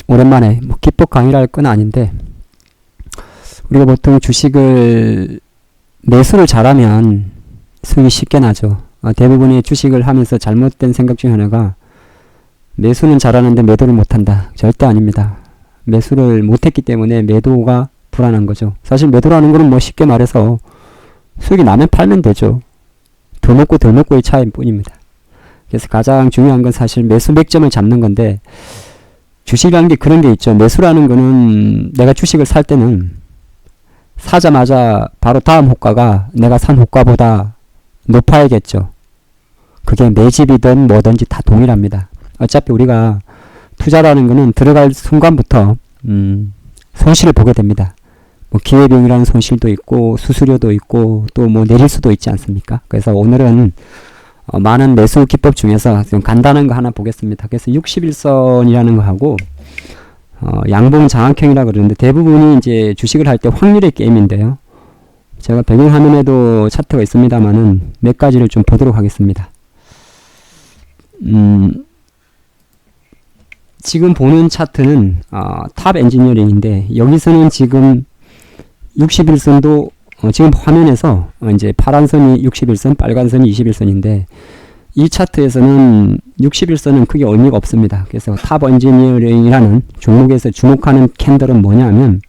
오랜만에 뭐 기법 강의를 할 건 아닌데, 우리가 보통 주식을 매수를 잘하면 수익이 쉽게 나죠. 대부분의 주식을 하면서 잘못된 생각 중 하나가 매수는 잘하는데 매도를 못한다. 절대 아닙니다. 매수를 못했기 때문에 매도가 불안한 거죠. 사실 매도라는 거는 뭐 쉽게 말해서 수익이 나면 팔면 되죠. 더 먹고 덜 먹고의 차이일 뿐입니다. 그래서 가장 중요한 건 사실 매수 맥점을 잡는 건데, 주식이라는 게 그런 게 있죠. 매수라는 거는 내가 주식을 살 때는 사자마자 바로 다음 호가가 내가 산 호가보다 높아야겠죠. 그게 매집이든 뭐든지 다 동일합니다. 어차피 우리가 투자라는 거는 들어갈 순간부터 손실을 보게 됩니다. 뭐 기회비용이라는 손실도 있고 수수료도 있고 또 뭐 내릴 수도 있지 않습니까? 그래서 오늘은 많은 매수 기법 중에서 좀 간단한 거 하나 보겠습니다. 그래서 61선이라는 거 하고 양봉 장악형이라 그러는데, 대부분이 이제 주식을 할 때 확률의 게임인데요. 제가 배경화면에도 차트가 있습니다만은 몇 가지를 좀 보도록 하겠습니다. 지금 보는 차트는 탑 엔지니어링인데, 여기서는 지금 61선도 지금 화면에서 이제 파란 선이 61선, 빨간 선이 21선인데, 이 차트에서는 61선은 크게 의미가 없습니다. 그래서 탑 엔지니어링이라는 종목에서 주목하는 캔들은 뭐냐면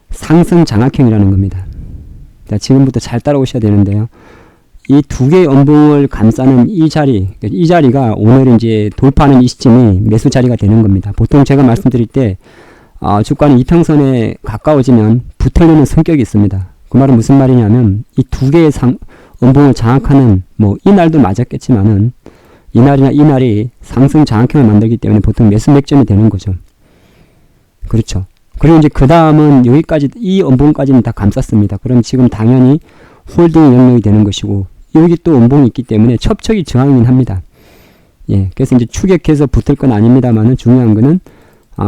상승 장악형이라는 겁니다. 자, 지금부터 잘 따라오셔야 되는데요. 이 두 개의 음봉을 감싸는 이 자리가 오늘 이제 돌파하는 이 시점이 매수 자리가 되는 겁니다. 보통 제가 말씀드릴 때 주가는 이평선에 가까워지면 붙으려는 성격이 있습니다. 그 말은 무슨 말이냐면 이 두 개의 음봉을 장악하는, 뭐 이날도 맞았겠지만은 이날이나 이날이 상승 장악형을 만들기 때문에 보통 매수 맥점이 되는 거죠. 그렇죠. 그리고 이제 그 다음은 여기까지, 이 음봉까지는 다 감쌌습니다. 그럼 지금 당연히 홀딩 영역이 되는 것이고, 여기 또 음봉이 있기 때문에 첩첩이 저항이긴 합니다. 예, 그래서 이제 추격해서 붙을 건 아닙니다만은 중요한 거는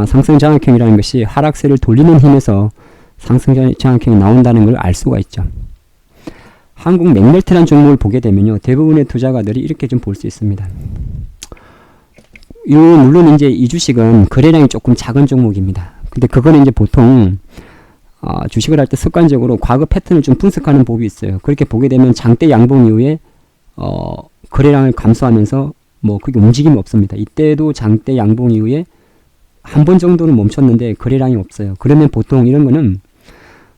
상승 장악형이라는 것이 하락세를 돌리는 힘에서 상승 장악형이 나온다는 걸 알 수가 있죠. 한국 맥멜트라는 종목을 보게 되면요, 대부분의 투자가들이 이렇게 좀 볼 수 있습니다. 물론 이제 이 주식은 거래량이 조금 작은 종목입니다. 근데 그거는 이제 보통 주식을 할 때 습관적으로 과거 패턴을 좀 분석하는 법이 있어요. 그렇게 보게 되면 장대 양봉 이후에 거래량을 감소하면서 뭐 그게 움직임이 없습니다. 이때도 장대 양봉 이후에 한 번 정도는 멈췄는데 거래량이 없어요. 그러면 보통 이런 거는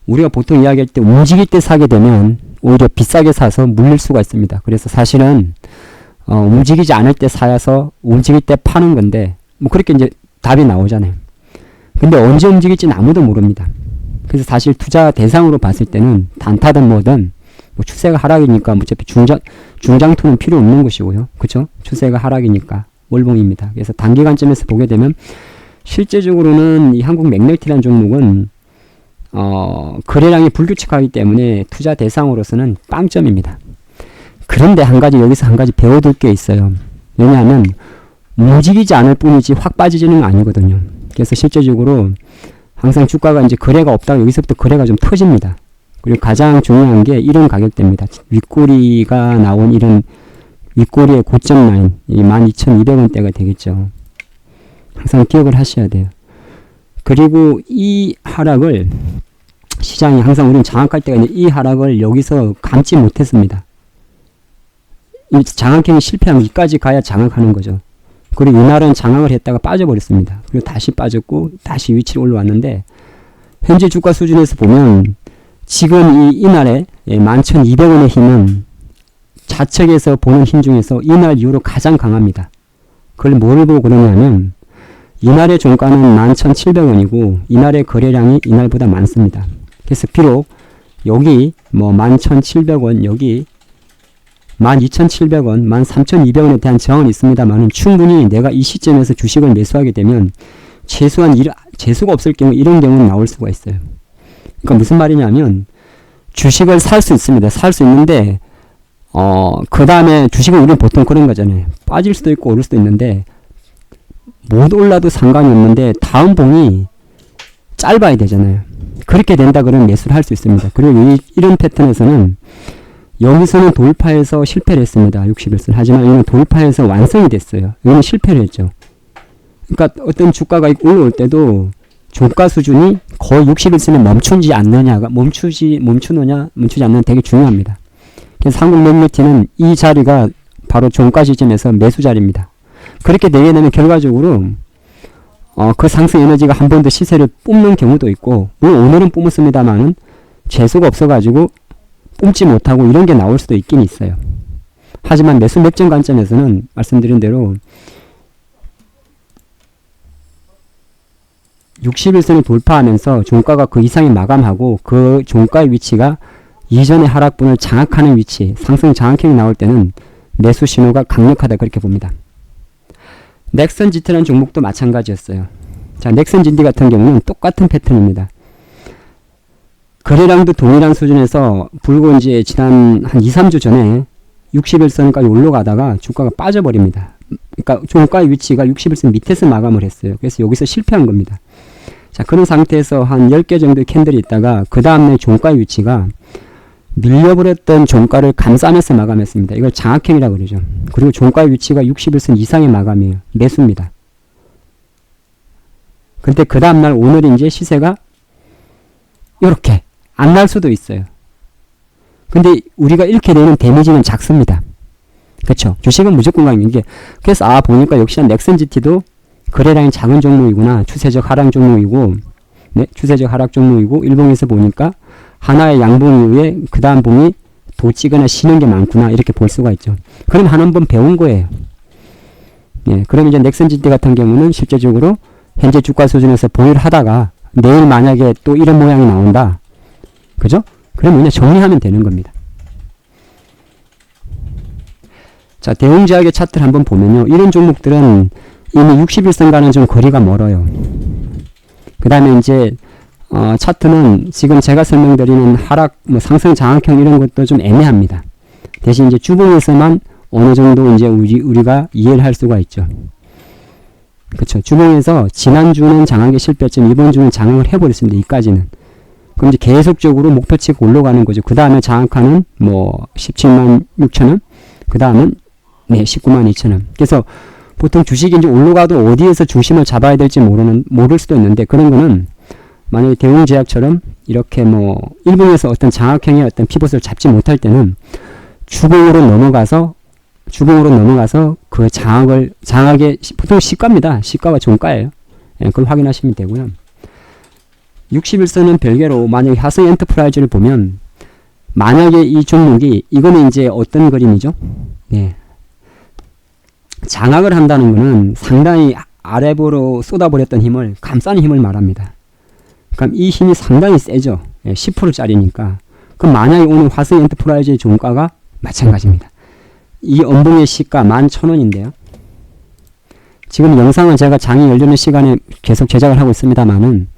우리가 보통 이야기할 때 움직일 때 사게 되면 오히려 비싸게 사서 물릴 수가 있습니다. 그래서 사실은 움직이지 않을 때 사서 움직일 때 파는 건데, 뭐 그렇게 이제 답이 나오잖아요. 근데 언제 움직일지는 아무도 모릅니다. 그래서 사실 투자 대상으로 봤을 때는 단타든 뭐든 뭐 추세가 하락이니까 어차피 중장투는 필요 없는 것이고요. 그쵸? 추세가 하락이니까 월봉입니다. 그래서 단기관점에서 보게 되면 실제적으로는 이 한국 맥멜트라는 종목은 거래량이 불규칙하기 때문에 투자 대상으로서는 빵점입니다. 그런데 여기서 한 가지 배워둘 게 있어요. 왜냐하면 움직이지 않을 뿐이지 확 빠지지는 아니거든요. 그래서 실제적으로 항상 주가가 이제 거래가 없다가 여기서부터 거래가 좀 터집니다. 그리고 가장 중요한 게 이런 가격대입니다. 윗꼬리가 나온 이런 윗꼬리의 고점 라인, 12,200원대가 되겠죠. 항상 기억을 하셔야 돼요. 그리고 이 하락을 시장이 항상 우리는 장악할 때가 있는데, 이 하락을 여기서 감지 못했습니다. 이 장악형이 실패하면 여기까지 가야 장악하는 거죠. 그리고 이날은 장악을 했다가 빠져버렸습니다. 그리고 다시 빠졌고 다시 위치로 올라왔는데, 현재 주가 수준에서 보면 지금 이날에 11,200원의 힘은 좌측에서 보는 힘 중에서 이날 이후로 가장 강합니다. 그걸 뭘 보고 그러냐면 이날의 종가는 11,700원이고 이날의 거래량이 이날보다 많습니다. 그래서 비록 여기 뭐 11,700원, 여기 12,700원, 13,200원에 대한 저항은 있습니다만 충분히 내가 이 시점에서 주식을 매수하게 되면 최소한 재수가 없을 경우 이런 경우는 나올 수가 있어요. 그러니까 무슨 말이냐면 주식을 살 수 있습니다. 살 수 있는데 그 다음에 주식은 우리는 보통 그런 거잖아요. 빠질 수도 있고 오를 수도 있는데 못 올라도 상관이 없는데 다음 봉이 짧아야 되잖아요. 그렇게 된다 그러면 매수를 할 수 있습니다. 그리고 이런 패턴에서는 여기서는 돌파해서 실패를 했습니다. 61선. 하지만 이건 돌파해서 완성이 됐어요. 이거는 실패를 했죠. 그러니까 어떤 주가가 올라올 때도 종가 수준이 거의 60일선에 멈추지 않느냐 멈추지 않느냐 되게 중요합니다. 그래서 한국 맥리티는 이 자리가 바로 종가 지점에서 매수 자리입니다. 그렇게 되게 되면 결과적으로 그 상승 에너지가 한 번 더 시세를 뿜는 경우도 있고, 물론 오늘은 뿜었습니다만은 재수가 없어가지고 뿜지 못하고 이런 게 나올 수도 있긴 있어요. 하지만 매수 맥점 관점에서는 말씀드린 대로 60일선을 돌파하면서 종가가 그 이상의 마감하고 그 종가의 위치가 이전의 하락분을 장악하는 위치, 상승 장악형이 나올 때는 매수 신호가 강력하다 그렇게 봅니다. 넥슨 GT라는 종목도 마찬가지였어요. 자, 넥슨 GT 같은 경우는 똑같은 패턴입니다. 거래량도 동일한 수준에서 불고 이제 지난 한 2, 3주 전에 60일선까지 올라가다가 주가가 빠져버립니다. 그러니까 종가의 위치가 60일선 밑에서 마감을 했어요. 그래서 여기서 실패한 겁니다. 자, 그런 상태에서 한 10개 정도의 캔들이 있다가 그 다음에 종가의 위치가 밀려버렸던 종가를 감싸면서 마감했습니다. 이걸 장악형이라고 그러죠. 그리고 종가의 위치가 60일선 이상의 마감이에요. 매수입니다. 근데 그 다음날 오늘 이제 시세가 이렇게 안 날 수도 있어요. 근데 우리가 이렇게 되는 데미지는 작습니다. 그렇죠? 주식은 무조건 강한 게. 그래서 보니까 역시나 넥슨 GT도 거래량이 작은 종목이구나. 추세적 하락 종목이고, 네, 추세적 하락 종목이고, 일봉에서 보니까 하나의 양봉 이후에 그 다음 봉이 도치거나 쉬는 게 많구나 이렇게 볼 수가 있죠. 그럼 한 번 배운 거예요. 예, 그럼 이제 넥슨 GT 같은 경우는 실제적으로 현재 주가 수준에서 보유를 하다가 내일 만약에 또 이런 모양이 나온다. 그죠? 그럼 그냥 정리하면 되는 겁니다. 자, 대웅제약의 차트를 한번 보면요. 이런 종목들은 이미 60일선과는 좀 거리가 멀어요. 그 다음에 이제 차트는 지금 제가 설명드리는 하락, 상승 장악형 이런 것도 좀 애매합니다. 대신 이제 주봉에서만 어느 정도 이제 우리가 이해를 할 수가 있죠. 그쵸. 주봉에서 지난주는 장악에 실패했지만 이번 주는 장악을 해버렸습니다. 이까지는. 그럼 이제 계속적으로 목표치가 올라가는 거죠. 그 다음에 장악하는 17만 6천원, 그 다음은 19만 2천원. 그래서 보통 주식이 이제 올라가도 어디에서 중심을 잡아야 될지 모를 수도 있는데, 그런 거는 만약에 대웅제약처럼 이렇게 일봉에서 어떤 장악형의 어떤 피봇을 잡지 못할 때는 주봉으로 넘어가서 그 장악의 보통 시가입니다. 시가와 종가예요. 예, 그걸 확인하시면 되고요. 60일선은 별개로 만약에 화성 엔터프라이즈를 보면 만약에 이 종목이 이거는 이제 어떤 그림이죠? 예. 장악을 한다는 것은 상당히 아래로 쏟아버렸던 힘을 감싸는 힘을 말합니다. 그럼 이 힘이 상당히 세죠. 예, 10%짜리니까. 그럼 만약에 오늘 화성 엔터프라이즈의 종가가 마찬가지입니다. 이 엄봉의 시가 11,000원인데요. 지금 영상은 제가 장이 열리는 시간에 계속 제작을 하고 있습니다만은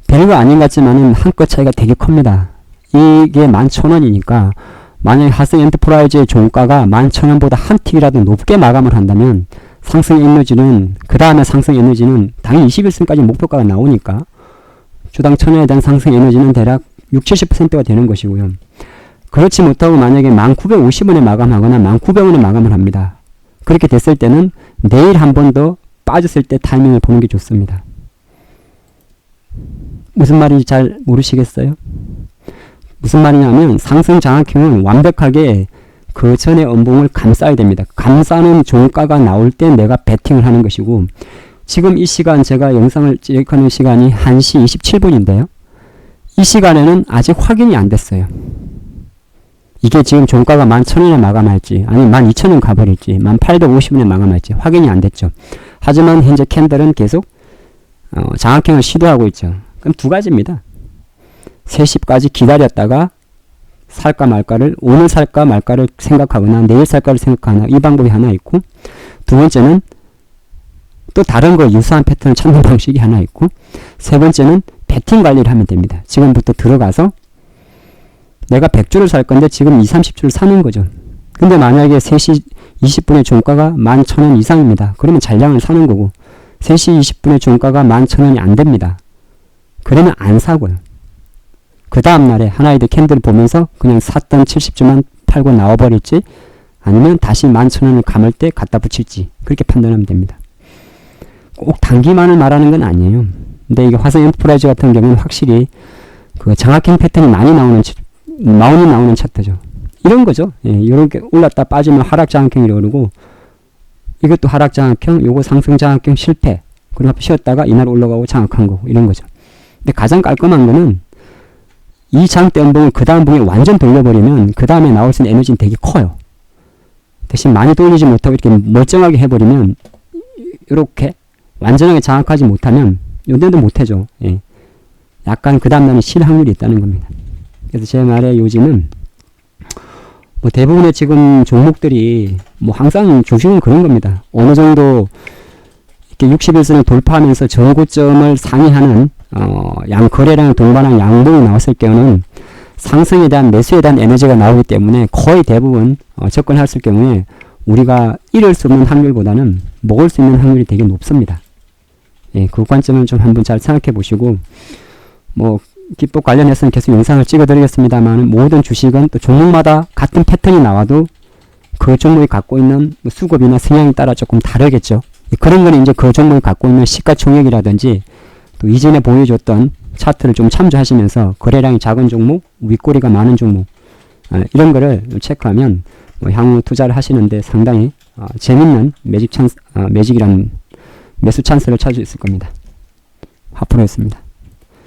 별거 아닌 것 같지만은 한끗 차이가 되게 큽니다. 이게 11,000원이니까 만약에 화성 엔터프라이즈의 종가가 11,000원보다 한 틱이라도 높게 마감을 한다면 상승 에너지는, 그 다음에 상승 에너지는 당연히 21선까지 목표가가 나오니까 주당 1,000원에 대한 상승 에너지는 대략 60-70%가 되는 것이고요. 그렇지 못하고 만약에 1950원에 마감하거나 1900원에 마감을 합니다. 그렇게 됐을 때는 내일 한 번 더 빠졌을 때 타이밍을 보는 게 좋습니다. 무슨 말인지 잘 모르시겠어요? 무슨 말이냐면 상승 장악형은 완벽하게 그 전에 엄봉을 감싸야 됩니다. 감싸는 종가가 나올 때 내가 베팅을 하는 것이고, 지금 이 시간 제가 영상을 찍는 시간이 1시 27분인데요. 이 시간에는 아직 확인이 안 됐어요. 이게 지금 종가가 11,000원에 마감할지 아니면 12,000원 가버릴지 1850원에 마감할지 확인이 안 됐죠. 하지만 현재 캔들은 계속 장악형을 시도하고 있죠. 그럼 두 가지입니다. 3시까지 기다렸다가 살까 말까를, 오늘 살까 말까를 생각하거나 내일 살까를 생각하나, 이 방법이 하나 있고, 두 번째는 또 다른 거 유사한 패턴을 찾는 방식이 하나 있고, 세 번째는 베팅 관리를 하면 됩니다. 지금부터 들어가서 내가 100주를 살 건데 지금 20-30주를 사는 거죠. 근데 만약에 3시 20분의 종가가 11,000원 이상입니다. 그러면 잔량을 사는 거고, 3시 20분의 종가가 11,000원이 안 됩니다. 그러면 안 사고요. 그 다음날에 하나이드 캔들을 보면서 그냥 샀던 70주만 팔고 나와버릴지, 아니면 다시 11,000원을 감을 때 갖다 붙일지, 그렇게 판단하면 됩니다. 꼭 단기만을 말하는 건 아니에요. 근데 이게 화성 엔터프라이즈 같은 경우는 확실히 그 장악형 패턴이 많이 나오는 차트죠. 이런 거죠. 예, 이렇게 올랐다 빠지면 하락 장악형이라고 그러고, 이것도 하락 장악형, 요거 상승 장악형 실패. 그리고 쉬었다가 이날 올라가고 장악한 거고, 이런 거죠. 근데 가장 깔끔한 거는 이 장대 음봉을 그 다음 봉에 완전 돌려버리면 그 다음에 나올 수 있는 에너지는 되게 커요. 대신 많이 돌리지 못하고 이렇게 멀쩡하게 해버리면, 이렇게 완전하게 장악하지 못하면 요때도 못해죠. 예. 약간 그 다음날은 실 확률이 있다는 겁니다. 그래서 제 말에 요즘은 뭐 대부분의 지금 종목들이 뭐 항상 주식은 그런 겁니다. 어느 정도 이렇게 61선을 돌파하면서 저고점을 상회하는 거래량을 동반한 양봉이 나왔을 경우는 상승에 대한 매수에 대한 에너지가 나오기 때문에 거의 대부분 접근했을 경우에 우리가 잃을 수 없는 확률보다는 먹을 수 있는 확률이 되게 높습니다. 예, 그 관점을 좀 한번 잘 생각해 보시고, 뭐 기법 관련해서는 계속 영상을 찍어 드리겠습니다만, 모든 주식은 또 종목마다 같은 패턴이 나와도 그 종목이 갖고 있는 수급이나 성향에 따라 조금 다르겠죠. 그런 거는 이제 그 종목이 갖고 있는 시가총액이라든지 또 이전에 보여줬던 차트를 좀 참조하시면서 거래량이 작은 종목, 윗꼬리가 많은 종목, 이런 거를 체크하면 뭐 향후 투자를 하시는데 상당히 재밌는 매직이라는 매수 찬스를 찾을 수 있을 겁니다. 화프로였습니다.